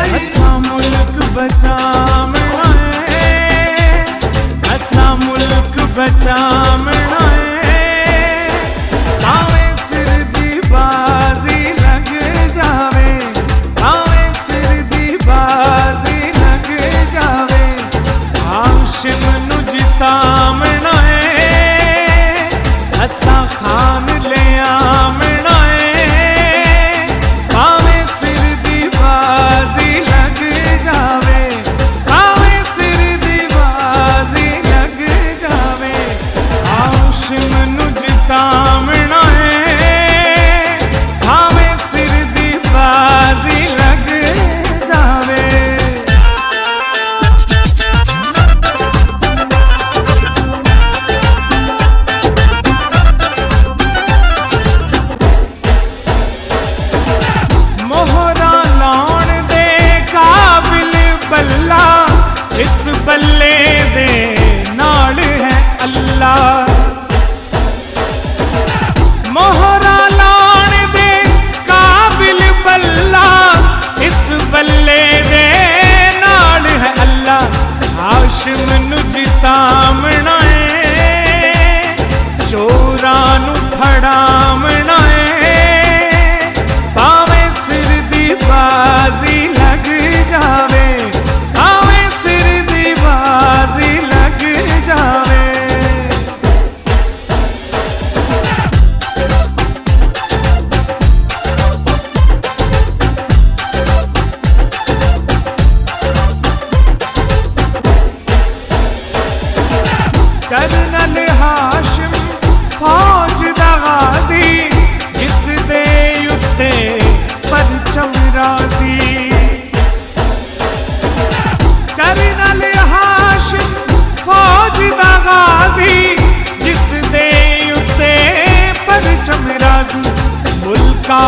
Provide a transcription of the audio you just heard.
असा मुल्क बचावना है, असा मुल्क बचावना है। भावें सिर दी बाजी लग जावे, भावें सिर दी बाजी लग जावे। हाशिम नू जितावना है, असा खान ले आवना है। भावें सिर दी बाजी लग जावे, भावें सिर दी बाजी लग जावे। हाशिम नू जितावना है, भावें सिर दी बाजी लग जावे। मोहरा लाउण दे काबिल बल्ला, इस बल्ले दे नाल है अल्लाह। मोहरा लाउण दे काबिल बल्ला, इस बल्ले दे नाल है अल्लाह। हाशिम नू जितावना है, चोरां नू फड़ावना है। भावें सिर दी बाजी लग जावे, भावें सिर दी बाजी लग जावे। कर्नल हाशिम फौज दा गाजी, जिस दे उत्ते परचम राजी। कर्नल हाशिम फौज दा गाजी, जिस दे उत्ते परचम राजी। मुल्का